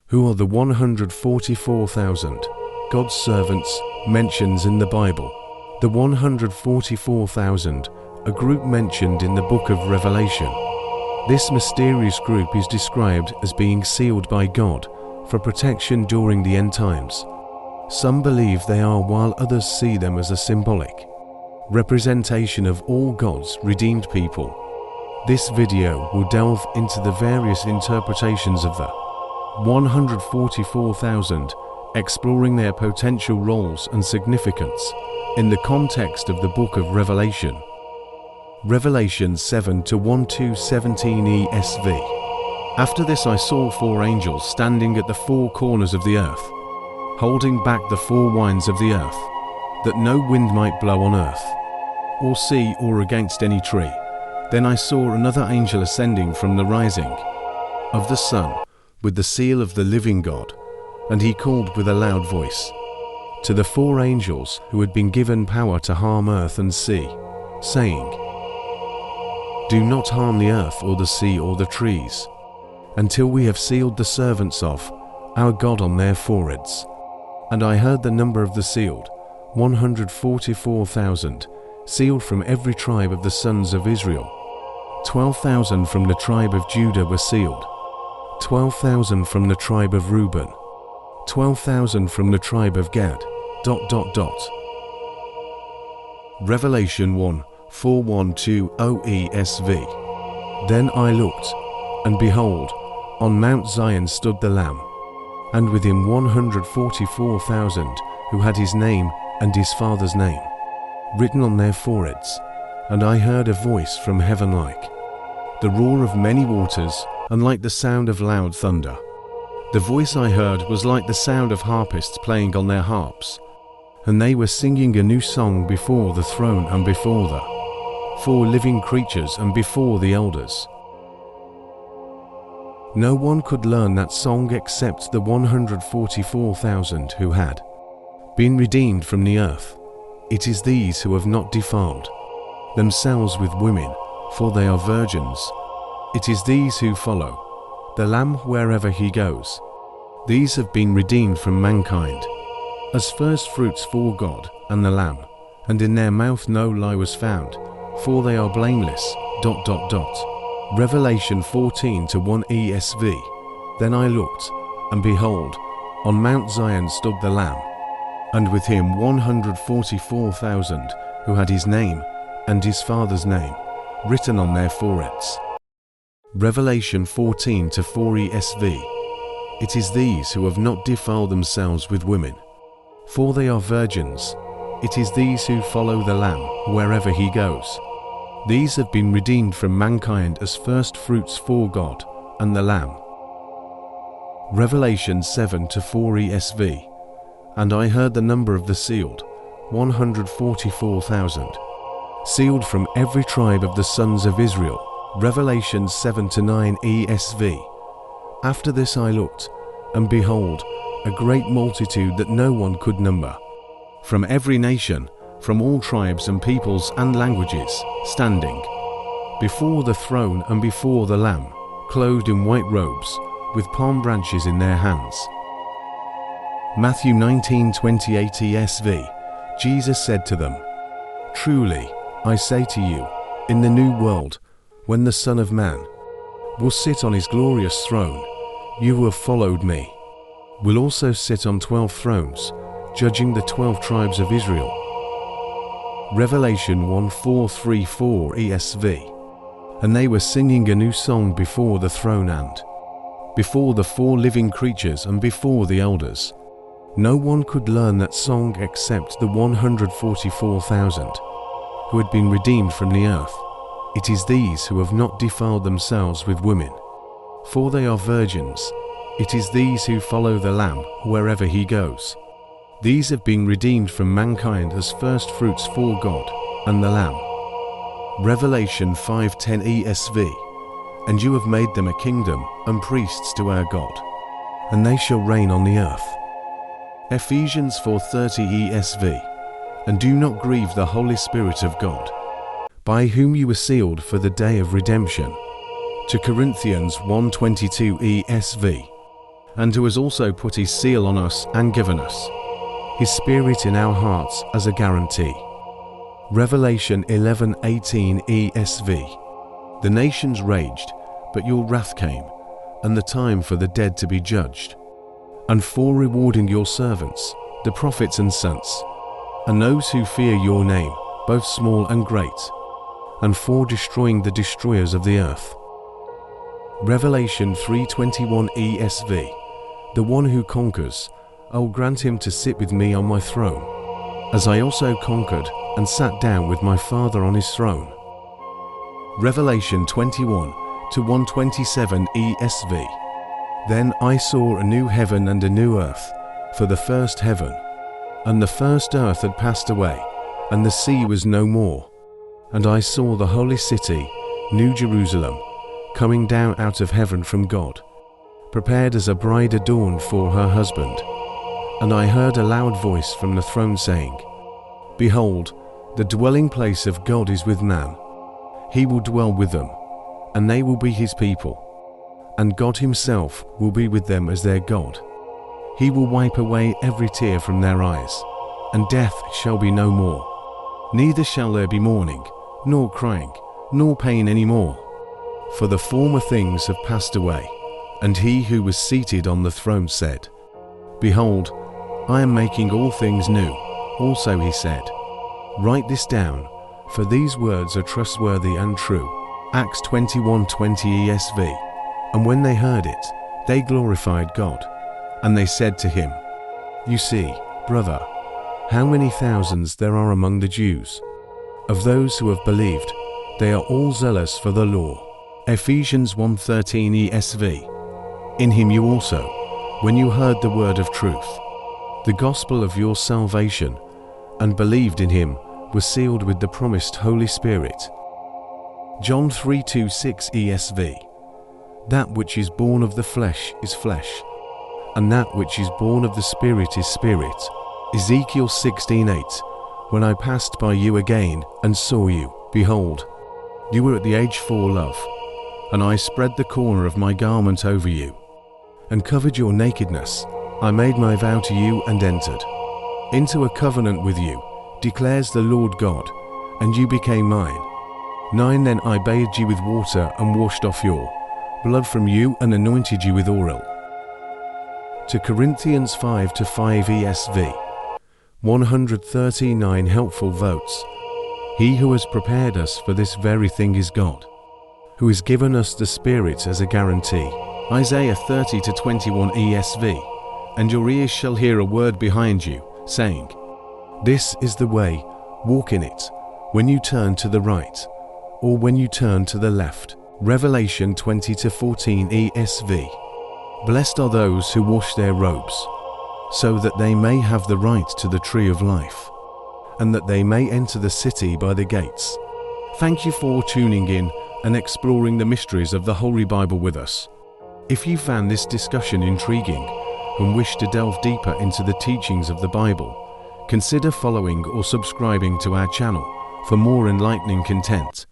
Who are the 144,000 God's servants mentions in the Bible? The 144,000, a group mentioned in the book of Revelation. This mysterious group is described as being sealed by God for protection during the end times. Some believe they are, while others see them as a symbolic representation of all God's redeemed people. This video will delve into the various interpretations of the 144,000, exploring their potential roles and significance in the context of the book of Revelation. Revelation 7-1-17 ESV. After this I saw 4 angels standing at the 4 corners of the earth, holding back the 4 winds of the earth, that no wind might blow on earth, or sea, or against any tree. Then I saw another angel ascending from the rising of the sun, with the seal of the living God, and he called with a loud voice to the 4 angels who had been given power to harm earth and sea, saying, "Do not harm the earth or the sea or the trees, until we have sealed the servants of our God on their foreheads." And I heard the number of the sealed, 144,000, sealed from every tribe of the sons of Israel. 12,000 from the tribe of Judah were sealed, 12,000 from the tribe of Reuben, 12,000 from the tribe of Gad. Revelation 1:4-1-20 ESV. Then I looked, and behold, on Mount Zion stood the Lamb, and with him 144,000 who had his name and his Father's name written on their foreheads. And I heard a voice from heaven like the roar of many waters, and like the sound of loud thunder. The voice I heard was like the sound of harpists playing on their harps, and they were singing a new song before the throne and before the 4 living creatures and before the elders. No one could learn that song except the 144,000 who had been redeemed from the earth. It is these who have not defiled themselves with women, for they are virgins. It is these who follow the Lamb wherever he goes. These have been redeemed from mankind as first fruits for God and the Lamb, and in their mouth no lie was found, for they are blameless. Revelation 14-1 ESV. Then I looked, and behold, on Mount Zion stood the Lamb, and with him 144,000 who had his name and his Father's name written on their foreheads. Revelation 14-4 ESV. It is these who have not defiled themselves with women, for they are virgins. It is these who follow the Lamb wherever he goes. These have been redeemed from mankind as first fruits for God and the Lamb. Revelation 7-4 ESV. And I heard the number of the sealed, 144,000, sealed from every tribe of the sons of Israel. Revelation 7-9 ESV. After this I looked, and behold, a great multitude that no one could number, from every nation, from all tribes and peoples and languages, standing before the throne and before the Lamb, clothed in white robes, with palm branches in their hands. Matthew 19:28 ESV. Jesus said to them, "Truly, I say to you, in the new world, when the Son of Man will sit on his glorious throne, you who have followed me will also sit on 12 thrones, judging the 12 tribes of Israel." Revelation 1:4-3-4 ESV. And they were singing a new song before the throne and before the 4 living creatures and before the elders. No one could learn that song except the 144,000 who had been redeemed from the earth. It is these who have not defiled themselves with women, for they are virgins. It is these who follow the Lamb wherever he goes. These have been redeemed from mankind as first fruits for God and the Lamb. Revelation 5:10 ESV. And you have made them a kingdom and priests to our God, and they shall reign on the earth. Ephesians 4:30 ESV. And do not grieve the Holy Spirit of God, by whom you were sealed for the day of redemption. To Corinthians 1:22 ESV. and who has also put his seal on us and given us his Spirit in our hearts as a guarantee. Revelation 11:18 ESV. The nations raged, but your wrath came, and the time for the dead to be judged, and for rewarding your servants, the prophets and saints, and those who fear your name, both small and great, and for destroying the destroyers of the earth. Revelation 3:21 ESV. The one who conquers, I will grant him to sit with me on my throne, as I also conquered and sat down with my Father on his throne. Revelation 21:127 ESV. Then I saw a new heaven and a new earth, for the first heaven and the first earth had passed away, and the sea was no more. And I saw the holy city, New Jerusalem, coming down out of heaven from God, prepared as a bride adorned for her husband. And I heard a loud voice from the throne saying, Behold, the dwelling place of God is with man. He will dwell with them, and they will be his people, and God himself will be with them as their God. He will wipe away every tear from their eyes, and death shall be no more. Neither shall there be mourning, nor crying, nor pain any more, for the former things have passed away. And he who was seated on the throne said, Behold, I am making all things new. Also he said, Write this down, for these words are trustworthy and true. Acts 21:20 ESV. And when they heard it, they glorified God, and they said to him, You see, brother, how many thousands there are among the Jews. Of those who have believed, they are all zealous for the law. Ephesians 1:13 ESV. In him you also, when you heard the word of truth, the gospel of your salvation, and believed in him, were sealed with the promised Holy Spirit. John 3:26 ESV. That which is born of the flesh is flesh, and that which is born of the Spirit is spirit. Ezekiel 16:8. When I passed by you again and saw you, behold, you were at the age for love, and I spread the corner of my garment over you, and covered your nakedness. I made my vow to you and entered into a covenant with you, declares the Lord God, and you became mine. 9 Then I bathed you with water and washed off your blood from you and anointed you with oil. To Corinthians 5:5 ESV. 139 helpful votes. He who has prepared us for this very thing is God, who has given us the Spirit as a guarantee. Isaiah 30:21 ESV. And your ears shall hear a word behind you, saying, This is the way, walk in it, when you turn to the right, or when you turn to the left. Revelation 20:14 ESV. Blessed are those who wash their robes, so that they may have the right to the tree of life, and that they may enter the city by the gates. Thank you for tuning in and exploring the mysteries of the Holy Bible with us. If you found this discussion intriguing and wish to delve deeper into the teachings of the Bible, consider following or subscribing to our channel for more enlightening content.